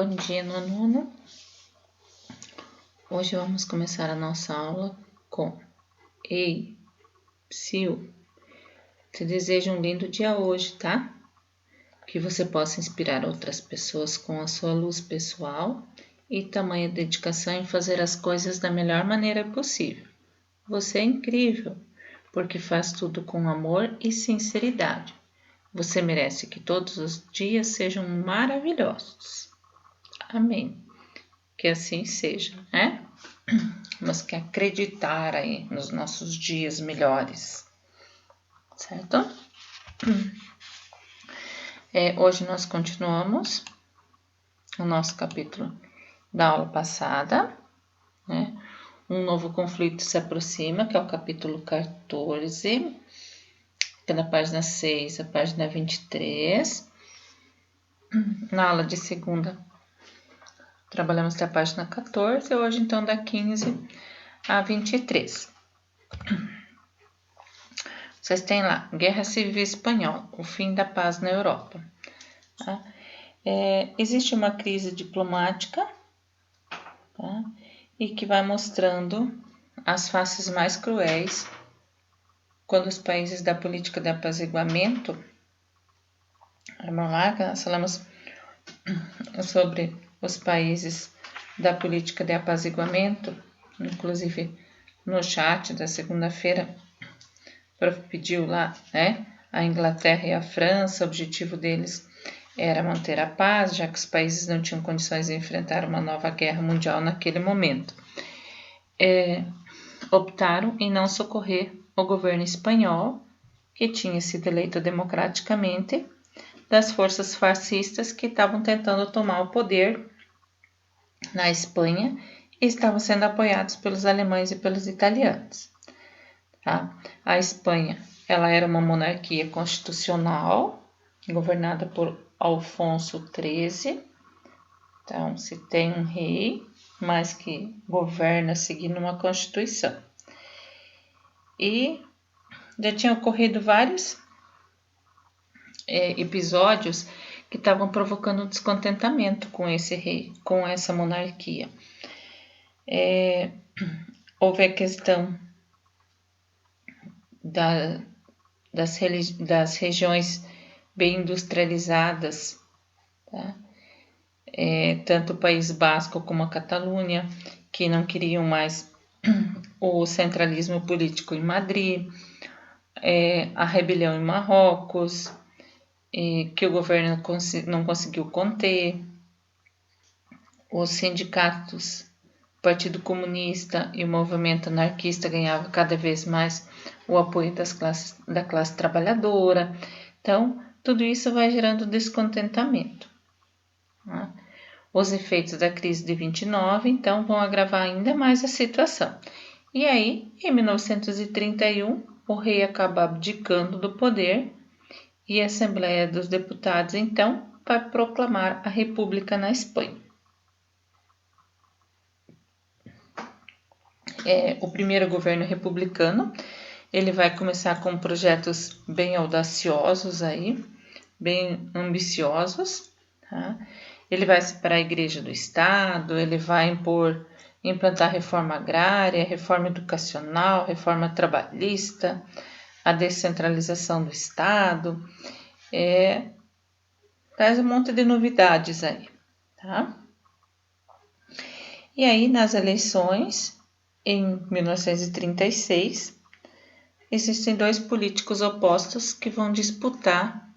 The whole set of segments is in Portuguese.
Bom dia, nono. Hoje vamos começar a nossa aula com Ei, psiu, te desejo um lindo dia hoje, tá? Que você possa inspirar outras pessoas com a sua luz pessoal e tamanha dedicação em fazer as coisas da melhor maneira possível. Você é incrível, porque faz tudo com amor e sinceridade. Você merece que todos os dias sejam maravilhosos. Amém. Que assim seja, né? Temos que acreditar aí nos nossos dias melhores, certo? Hoje nós continuamos o nosso capítulo da aula passada, né? Um novo conflito se aproxima, que é o capítulo 14, que é da página 6 à página 23. Na aula de segunda, trabalhamos até a página 14, hoje então da 15 a 23. Vocês têm lá, Guerra Civil Espanhola, o fim da paz na Europa. Tá? Existe uma crise diplomática, tá? E que vai mostrando as faces mais cruéis quando os países da política de apaziguamento, vamos lá, que nós falamos sobre os países da política de apaziguamento, inclusive no chat da segunda-feira, o prof pediu lá, né, a Inglaterra e a França, o objetivo deles era manter a paz, já que os países não tinham condições de enfrentar uma nova guerra mundial naquele momento. Optaram em não socorrer o governo espanhol, que tinha sido eleito democraticamente, das forças fascistas que estavam tentando tomar o poder na Espanha e estavam sendo apoiados pelos alemães e pelos italianos. Tá? A Espanha, ela era uma monarquia constitucional, governada por Alfonso XIII. Então, se tem um rei, mas que governa seguindo uma constituição. E já tinham ocorrido vários episódios que estavam provocando descontentamento com esse rei, com essa monarquia. Houve a questão das regiões bem industrializadas, tá? Tanto o País Basco como a Catalunha, que não queriam mais o centralismo político em Madrid, a rebelião em Marrocos, que o governo não conseguiu conter, os sindicatos, o Partido Comunista e o movimento anarquista ganhavam cada vez mais o apoio da classe trabalhadora. Então, tudo isso vai gerando descontentamento. Né? Os efeitos da crise de 29, então, vão agravar ainda mais a situação. E aí, em 1931, o rei acaba abdicando do poder e a Assembleia dos Deputados, então, vai proclamar a República na Espanha. O primeiro governo republicano, ele vai começar com projetos bem audaciosos aí, bem ambiciosos, tá? Ele vai separar a igreja do Estado, ele vai implantar reforma agrária, reforma educacional, reforma trabalhista, a descentralização do Estado, traz um monte de novidades aí, tá? E aí, nas eleições, em 1936, existem dois políticos opostos que vão disputar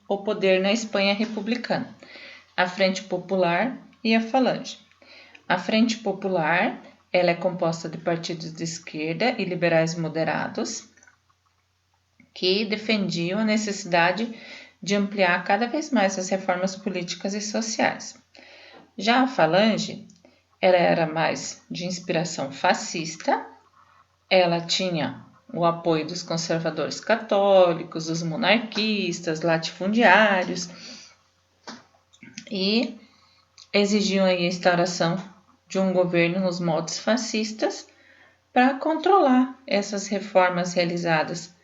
o poder na Espanha republicana, a Frente Popular e a Falange. A Frente Popular, ela é composta de partidos de esquerda e liberais moderados que defendiam a necessidade de ampliar cada vez mais as reformas políticas e sociais. Já a Falange, ela era mais de inspiração fascista, ela tinha o apoio dos conservadores católicos, dos monarquistas, latifundiários e exigiam aí a instauração de um governo nos moldes fascistas para controlar essas reformas realizadas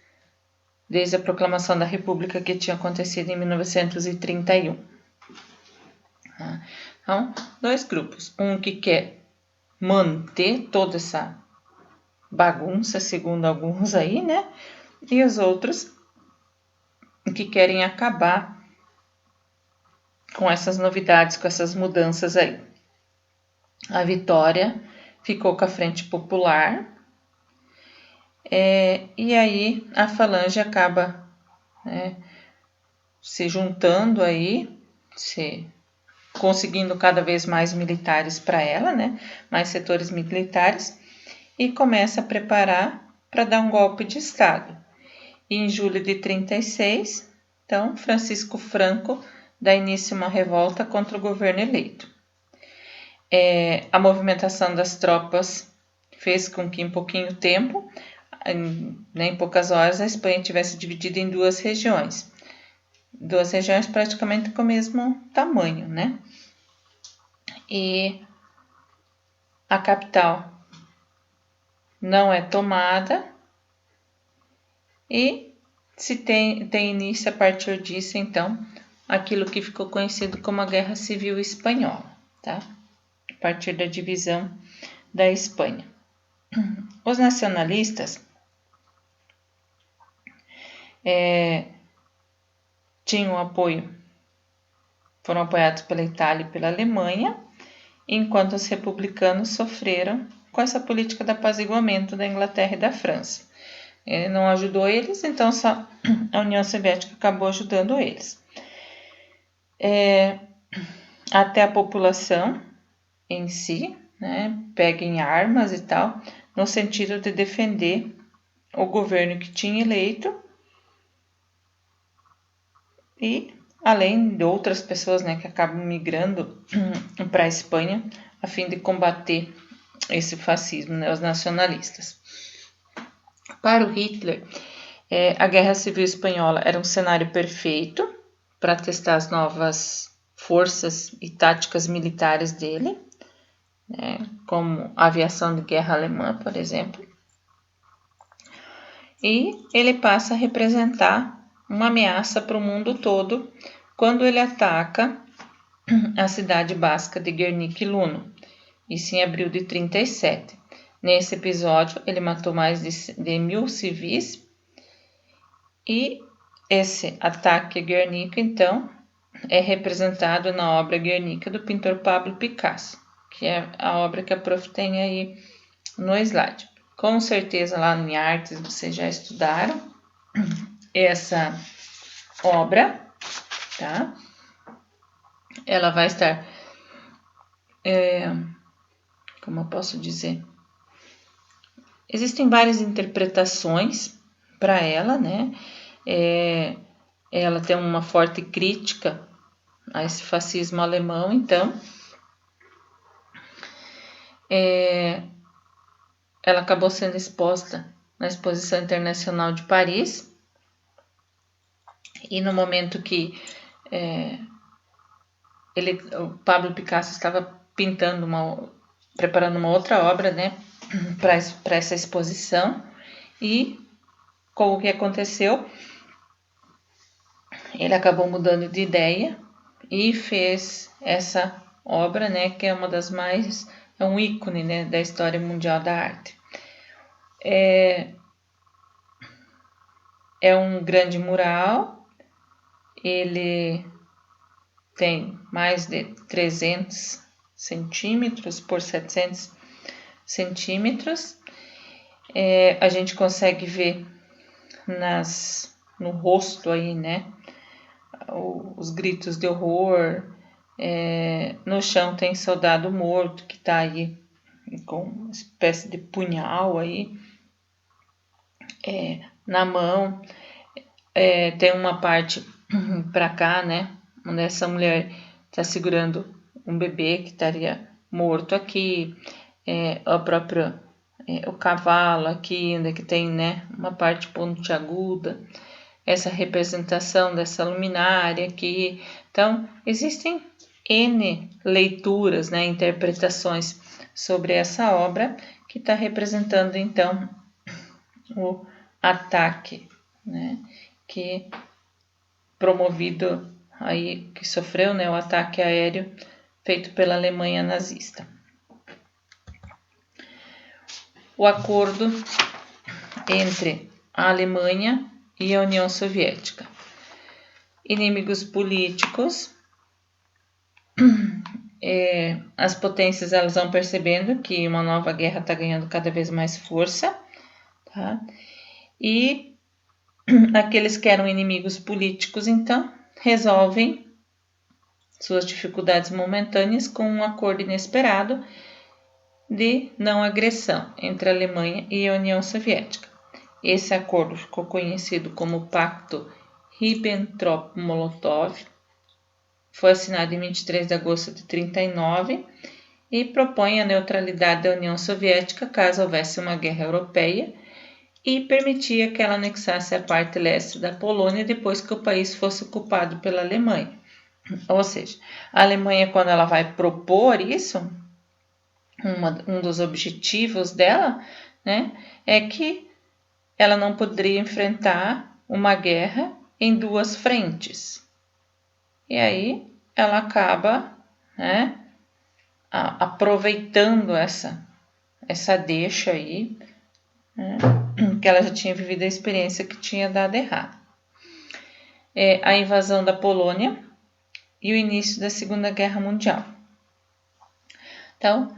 desde a proclamação da República que tinha acontecido em 1931. Tá? Então, dois grupos. Um que quer manter toda essa bagunça, segundo alguns aí, né? E os outros que querem acabar com essas novidades, com essas mudanças aí. A Vitória ficou com a Frente Popular, e aí a Falange acaba, né, se juntando aí, conseguindo cada vez mais militares para ela, né, mais setores militares, e começa a preparar para dar um golpe de Estado. E em julho de 36, então, Francisco Franco dá início a uma revolta contra o governo eleito. A movimentação das tropas fez com que em pouquinho tempo, em poucas horas, a Espanha tivesse dividida em duas regiões praticamente com o mesmo tamanho, né? E a capital não é tomada e se tem início a partir disso, então, aquilo que ficou conhecido como a Guerra Civil Espanhola, tá? A partir da divisão da Espanha. Os nacionalistas tinham apoio, foram apoiados pela Itália e pela Alemanha, enquanto os republicanos sofreram com essa política de apaziguamento da Inglaterra e da França. Ele não ajudou eles, então só a União Soviética acabou ajudando eles. Até a população em si, né, pega em armas e tal, no sentido de defender o governo que tinha eleito e além de outras pessoas, né, que acabam migrando para a Espanha a fim de combater esse fascismo, né, os nacionalistas. Para o Hitler, a Guerra Civil Espanhola era um cenário perfeito para testar as novas forças e táticas militares dele, né, como a aviação de guerra alemã, por exemplo. E ele passa a representar uma ameaça para o mundo todo quando ele ataca a cidade basca de Guernica e Luno, isso em abril de 37. Nesse episódio, ele matou mais de 1.000 civis e esse ataque a Guernica, então, é representado na obra Guernica do pintor Pablo Picasso, que é a obra que a prof tem aí no slide. Com certeza lá em artes vocês já estudaram essa obra, tá? Ela vai estar, como eu posso dizer, existem várias interpretações para ela, né? Ela tem uma forte crítica a esse fascismo alemão, então ela acabou sendo exposta na Exposição Internacional de Paris, e no momento que o Pablo Picasso estava preparando uma outra obra, né, para essa exposição, e com o que aconteceu, ele acabou mudando de ideia e fez essa obra, né, que é uma das mais, é um ícone, né, da história mundial da arte. É um grande mural, ele tem mais de 300 centímetros por 700 centímetros. A gente consegue ver no rosto aí, né, os gritos de horror. No chão tem soldado morto que está aí com uma espécie de punhal aí na mão. Tem uma parte para cá, né, onde essa mulher está segurando um bebê que estaria morto aqui. O cavalo aqui, onde que tem, né, uma parte pontiaguda, essa representação dessa luminária aqui. Então, existem N leituras, né, interpretações sobre essa obra que está representando, então, o ataque, né, que promovido aí que sofreu, né, o ataque aéreo feito pela Alemanha nazista. O acordo entre a Alemanha e a União Soviética. Inimigos políticos. As potências elas vão percebendo que uma nova guerra está ganhando cada vez mais força, tá? E aqueles que eram inimigos políticos, então, resolvem suas dificuldades momentâneas com um acordo inesperado de não agressão entre a Alemanha e a União Soviética. Esse acordo ficou conhecido como Pacto Ribbentrop-Molotov, foi assinado em 23 de agosto de 1939 e propõe a neutralidade da União Soviética caso houvesse uma guerra europeia e permitia que ela anexasse a parte leste da Polônia depois que o país fosse ocupado pela Alemanha. Ou seja, a Alemanha, quando ela vai propor isso, um dos objetivos dela, né, é que ela não poderia enfrentar uma guerra em duas frentes. E aí ela acaba, né, aproveitando essa deixa aí, né, que ela já tinha vivido a experiência que tinha dado errado. A invasão da Polônia e o início da Segunda Guerra Mundial. Então,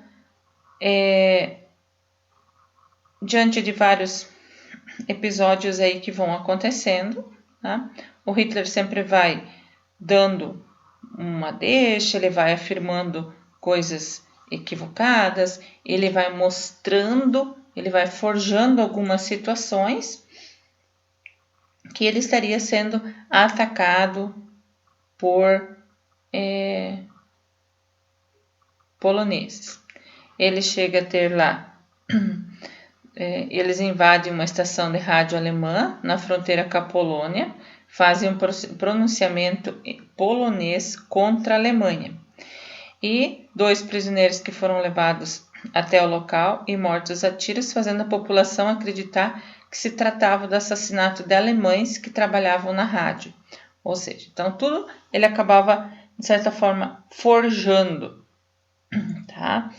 diante de vários episódios aí que vão acontecendo, tá? O Hitler sempre vai dando uma deixa, ele vai afirmando coisas equivocadas, ele vai mostrando, ele vai forjando algumas situações que ele estaria sendo atacado por poloneses. Ele chega a ter lá, eles invadem uma estação de rádio alemã na fronteira com a Polônia, fazem um pronunciamento polonês contra a Alemanha. E 2 prisioneiros que foram levados até o local e mortos a tiros, fazendo a população acreditar que se tratava do assassinato de alemães que trabalhavam na rádio. Ou seja, então tudo ele acabava, de certa forma, forjando, tá?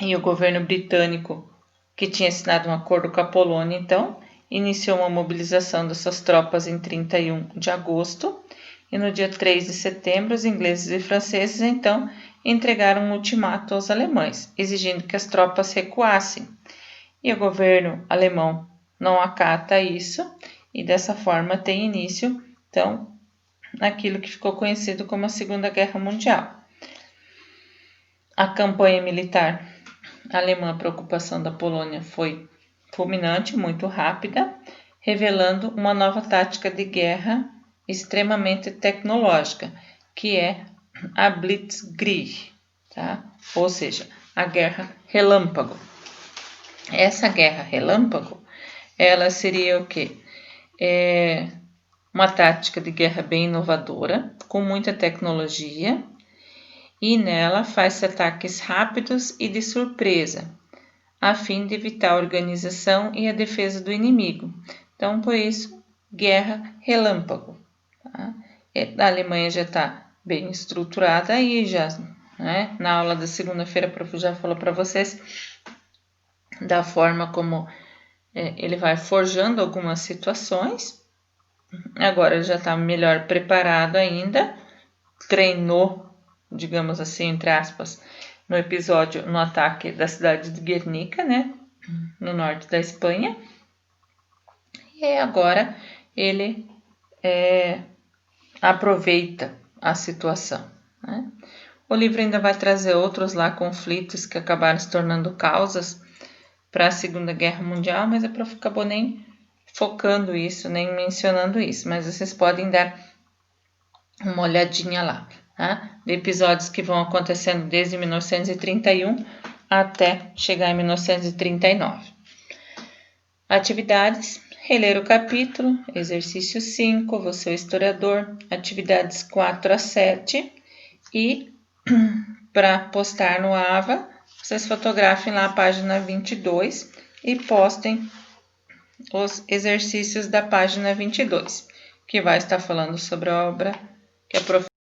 E o governo britânico, que tinha assinado um acordo com a Polônia, então, iniciou uma mobilização das suas tropas em 31 de agosto e no dia 3 de setembro os ingleses e franceses, então, entregaram um ultimato aos alemães, exigindo que as tropas recuassem. E o governo alemão não acata isso e dessa forma tem início, então, aquilo que ficou conhecido como a Segunda Guerra Mundial. A campanha militar alemã para a ocupação da Polônia foi fulminante, muito rápida, revelando uma nova tática de guerra extremamente tecnológica, que é a Blitzkrieg, tá? Ou seja, a guerra relâmpago. Essa guerra relâmpago, ela seria o quê? Uma tática de guerra bem inovadora, com muita tecnologia, e nela faz-se ataques rápidos e de surpresa, a fim de evitar a organização e a defesa do inimigo. Então, por isso, guerra relâmpago. Tá? A Alemanha já está bem estruturada aí, já, né? Na aula da segunda-feira, a prof já falou para vocês da forma como ele vai forjando algumas situações. Agora ele já está melhor preparado ainda, treinou, digamos assim, entre aspas, no episódio, no ataque da cidade de Guernica, né, no norte da Espanha. E agora ele aproveita a situação, né? O livro ainda vai trazer outros lá conflitos que acabaram se tornando causas para a Segunda Guerra Mundial, mas a prof acabou nem focando isso, nem mencionando isso, mas vocês podem dar uma olhadinha lá, tá? De episódios que vão acontecendo desde 1931 até chegar em 1939. Atividades: reler o capítulo, exercício 5, você é o historiador, atividades 4 a 7 e para postar no AVA, vocês fotografem lá a página 22 e postem os exercícios da página 22, que vai estar falando sobre a obra que a